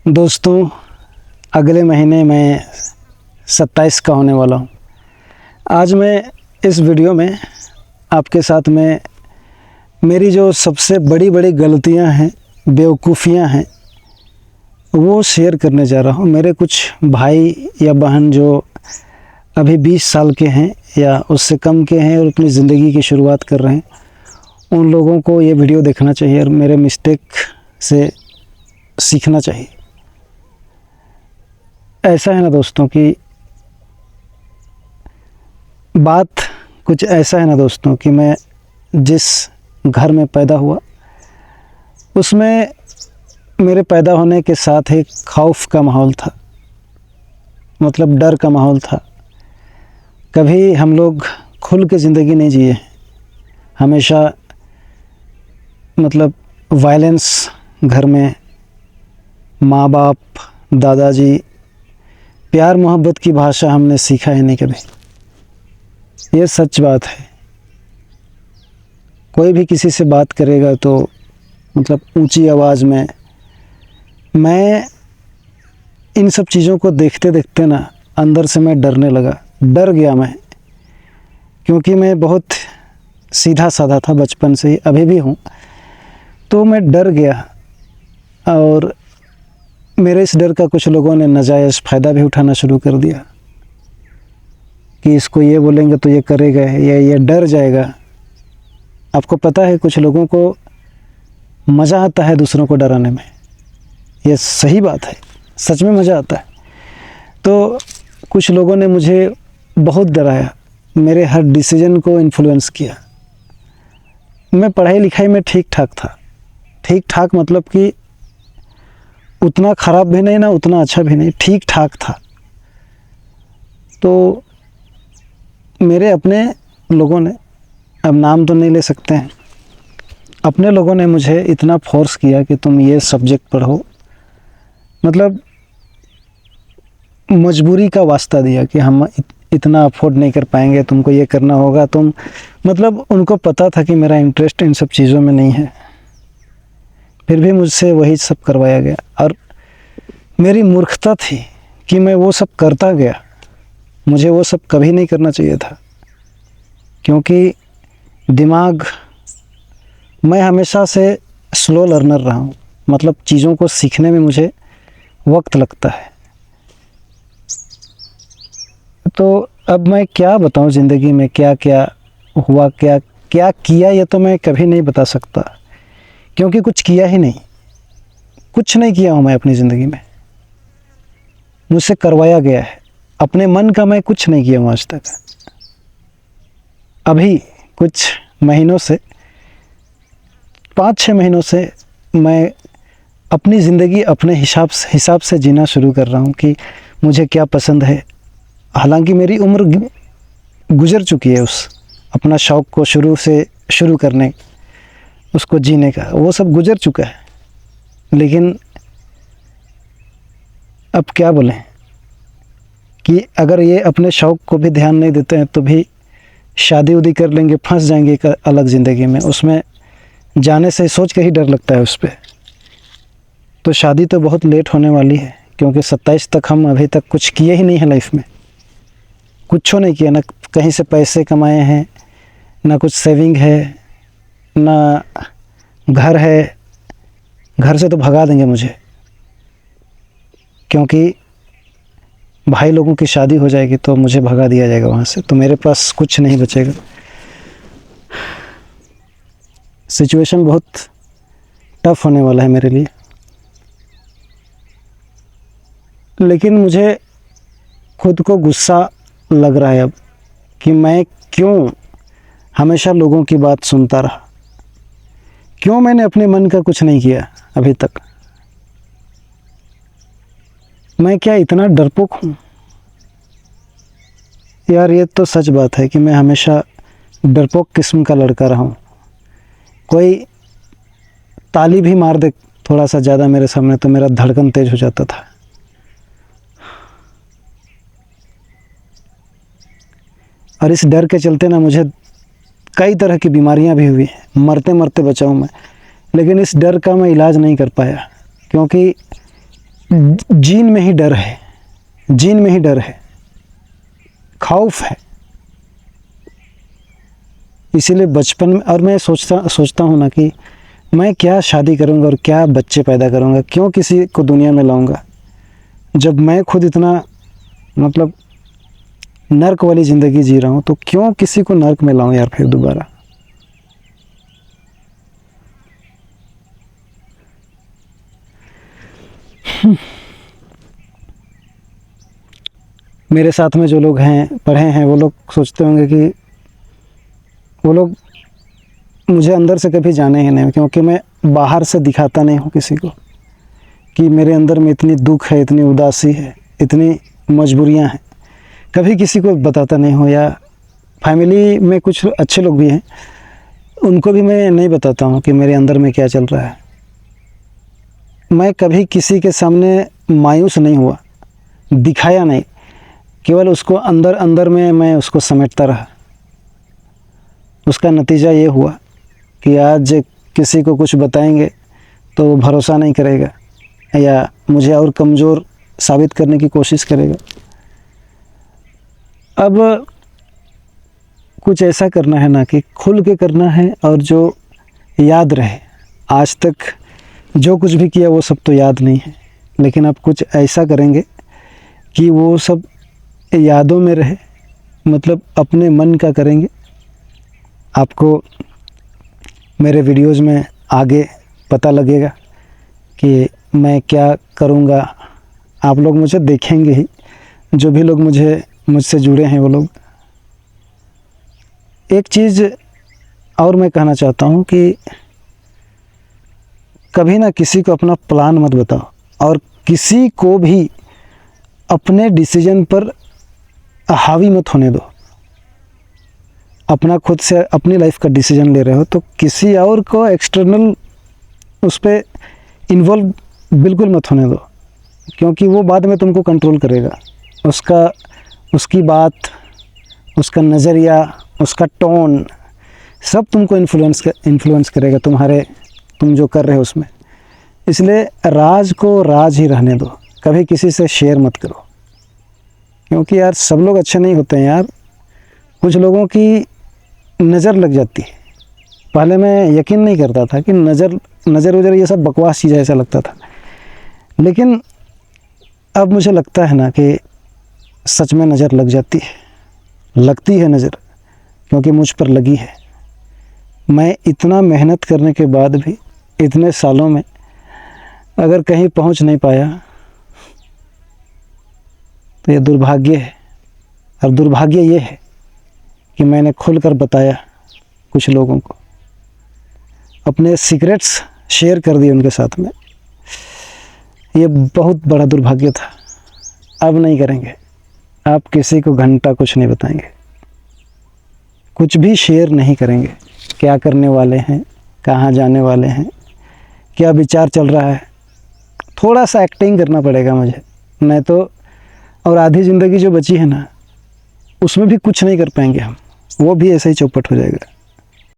दोस्तों, अगले महीने मैं 27 का होने वाला हूँ। आज मैं इस वीडियो में आपके साथ में मेरी जो सबसे बड़ी बड़ी गलतियाँ हैं, बेवकूफ़ियाँ हैं, वो शेयर करने जा रहा हूँ। मेरे कुछ भाई या बहन जो अभी 20 साल के हैं या उससे कम के हैं और अपनी ज़िंदगी की शुरुआत कर रहे हैं, उन लोगों को ये वीडियो देखना चाहिए और मेरे मिस्टेक से सीखना चाहिए। ऐसा है ना दोस्तों कि बात कुछ ऐसा है ना दोस्तों कि मैं जिस घर में पैदा हुआ उसमें मेरे पैदा होने के साथ एक खौफ का माहौल था, मतलब डर का माहौल था। कभी हम लोग खुल के ज़िंदगी नहीं जिए, हमेशा मतलब वायलेंस घर में, माँ बाप, दादाजी, प्यार मोहब्बत की भाषा हमने सीखा ही नहीं कभी। ये सच बात है। कोई भी किसी से बात करेगा तो मतलब ऊंची आवाज़ में, मैं इन सब चीज़ों को देखते देखते ना अंदर से मैं डरने लगा, डर गया मैं, क्योंकि मैं बहुत सीधा साधा था बचपन से ही, अभी भी हूँ। तो मैं डर गया और मेरे इस डर का कुछ लोगों ने नाजायज़ फ़ायदा भी उठाना शुरू कर दिया कि इसको ये बोलेंगे तो ये करेगा या ये डर जाएगा। आपको पता है कुछ लोगों को मज़ा आता है दूसरों को डराने में, ये सही बात है, सच में मज़ा आता है। तो कुछ लोगों ने मुझे बहुत डराया, मेरे हर डिसीजन को इन्फ्लुएंस किया। मैं पढ़ाई लिखाई में ठीक ठाक था, ठीक ठाक मतलब कि उतना ख़राब भी नहीं ना उतना अच्छा भी नहीं, ठीक ठाक था। तो मेरे अपने लोगों ने, अब नाम तो नहीं ले सकते हैं, अपने लोगों ने मुझे इतना फोर्स किया कि तुम ये सब्जेक्ट पढ़ो, मतलब मजबूरी का वास्ता दिया कि हम इतना अफोर्ड नहीं कर पाएंगे, तुमको ये करना होगा। तुम मतलब उनको पता था कि मेरा इंटरेस्ट इन सब चीज़ों में नहीं है, फिर भी मुझसे वही सब करवाया गया। और मेरी मूर्खता थी कि मैं वो सब करता गया। मुझे वो सब कभी नहीं करना चाहिए था, क्योंकि दिमाग, मैं हमेशा से स्लो लर्नर रहा हूँ, मतलब चीज़ों को सीखने में मुझे वक्त लगता है। तो अब मैं क्या बताऊँ ज़िंदगी में क्या क्या हुआ, क्या क्या किया, ये तो मैं कभी नहीं बता सकता, क्योंकि कुछ किया ही नहीं, कुछ नहीं किया हूँ मैं अपनी ज़िंदगी में। मुझसे करवाया गया है, अपने मन का मैं कुछ नहीं किया हूँ आज तक। अभी कुछ महीनों से, 5-6 महीनों से मैं अपनी ज़िंदगी अपने हिसाब से जीना शुरू कर रहा हूँ कि मुझे क्या पसंद है। हालांकि मेरी उम्र गुज़र चुकी है उस अपना शौक़ को शुरू करने, उसको जीने का, वो सब गुज़र चुका है। लेकिन अब क्या बोलें कि अगर ये अपने शौक़ को भी ध्यान नहीं देते हैं तो भी शादी उदी कर लेंगे, फंस जाएंगे एक अलग ज़िंदगी में। उसमें जाने से सोच के ही डर लगता है उस पर। तो शादी तो बहुत लेट होने वाली है, क्योंकि 27 तक हम अभी तक कुछ किए ही नहीं है लाइफ में, कुछ नहीं किया, ना कहीं से पैसे कमाए हैं, ना कुछ सेविंग है, ना घर है। घर से तो भगा देंगे मुझे, क्योंकि भाई लोगों की शादी हो जाएगी तो मुझे भगा दिया जाएगा वहाँ से, तो मेरे पास कुछ नहीं बचेगा। सिचुएशन बहुत टफ होने वाला है मेरे लिए। लेकिन मुझे खुद को गुस्सा लग रहा है अब कि मैं क्यों हमेशा लोगों की बात सुनता रहा, क्यों मैंने अपने मन का कुछ नहीं किया अभी तक। मैं क्या इतना डरपोक हूँ यार? ये तो सच बात है कि मैं हमेशा डरपोक किस्म का लड़का रहा हूँ। कोई ताली भी मार दे थोड़ा सा ज़्यादा मेरे सामने तो मेरा धड़कन तेज हो जाता था। और इस डर के चलते ना मुझे कई तरह की बीमारियां भी हुई, मरते मरते बचा हूँ मैं। लेकिन इस डर का मैं इलाज नहीं कर पाया, क्योंकि जीन में ही डर है, जीन में ही डर है, खौफ है। इसीलिए बचपन में, और मैं सोचता हूँ ना कि मैं क्या शादी करूँगा और क्या बच्चे पैदा करूँगा, क्यों किसी को दुनिया में लाऊंगा जब मैं खुद इतना मतलब नर्क वाली ज़िंदगी जी रहा हूँ, तो क्यों किसी को नर्क में लाऊं यार फिर दोबारा। मेरे साथ में जो लोग हैं, पढ़े हैं, वो लोग सोचते होंगे कि वो लोग मुझे अंदर से कभी जाने ही नहीं, क्योंकि मैं बाहर से दिखाता नहीं हूँ किसी को कि मेरे अंदर में इतनी दुख है, इतनी उदासी है, इतनी मजबूरियाँ हैं। कभी किसी को बताता नहीं हूँ, या फैमिली में कुछ अच्छे लोग भी हैं, उनको भी मैं नहीं बताता हूँ कि मेरे अंदर में क्या चल रहा है। मैं कभी किसी के सामने मायूस नहीं हुआ, दिखाया नहीं, केवल उसको अंदर अंदर में मैं उसको समेटता रहा। उसका नतीजा ये हुआ कि आज किसी को कुछ बताएंगे तो वो भरोसा नहीं करेगा, या मुझे और कमज़ोर साबित करने की कोशिश करेगा। अब कुछ ऐसा करना है ना कि खुल के करना है, और जो याद रहे। आज तक जो कुछ भी किया वो सब तो याद नहीं है, लेकिन अब कुछ ऐसा करेंगे कि वो सब यादों में रहे, मतलब अपने मन का करेंगे। आपको मेरे वीडियोज़ में आगे पता लगेगा कि मैं क्या करूँगा। आप लोग मुझे देखेंगे ही, जो भी लोग मुझसे जुड़े हैं वो लोग। एक चीज़ और मैं कहना चाहता हूँ कि कभी ना किसी को अपना प्लान मत बताओ, और किसी को भी अपने डिसीजन पर हावी मत होने दो। अपना खुद से अपनी लाइफ का डिसीजन ले रहे हो तो किसी और को एक्सटर्नल उस पर इन्वॉल्व बिल्कुल मत होने दो, क्योंकि वो बाद में तुमको कंट्रोल करेगा। उसकी बात, उसका नज़रिया, उसका टोन, सब तुमको इन्फ्लुएंस करेगा तुम जो कर रहे हो उसमें। इसलिए राज को राज ही रहने दो, कभी किसी से शेयर मत करो, क्योंकि यार सब लोग अच्छे नहीं होते हैं यार। कुछ लोगों की नज़र लग जाती है। पहले मैं यकीन नहीं करता था कि नज़र ये सब बकवास चीज़ है, ऐसा लगता था, लेकिन अब मुझे लगता है ना कि सच में नज़र लग जाती है, लगती है नज़र, क्योंकि मुझ पर लगी है। मैं इतना मेहनत करने के बाद भी इतने सालों में अगर कहीं पहुंच नहीं पाया तो ये दुर्भाग्य है। और दुर्भाग्य ये है कि मैंने खुलकर बताया कुछ लोगों को, अपने सीक्रेट्स शेयर कर दिए उनके साथ में। ये बहुत बड़ा दुर्भाग्य था। अब नहीं करेंगे। आप किसी को घंटा कुछ नहीं बताएंगे, कुछ भी शेयर नहीं करेंगे। क्या करने वाले हैं, कहाँ जाने वाले हैं, क्या विचार चल रहा है, थोड़ा सा एक्टिंग करना पड़ेगा मुझे, नहीं तो। और आधी ज़िंदगी जो बची है ना, उसमें भी कुछ नहीं कर पाएंगे हम, वो भी ऐसे ही चौपट हो जाएगा।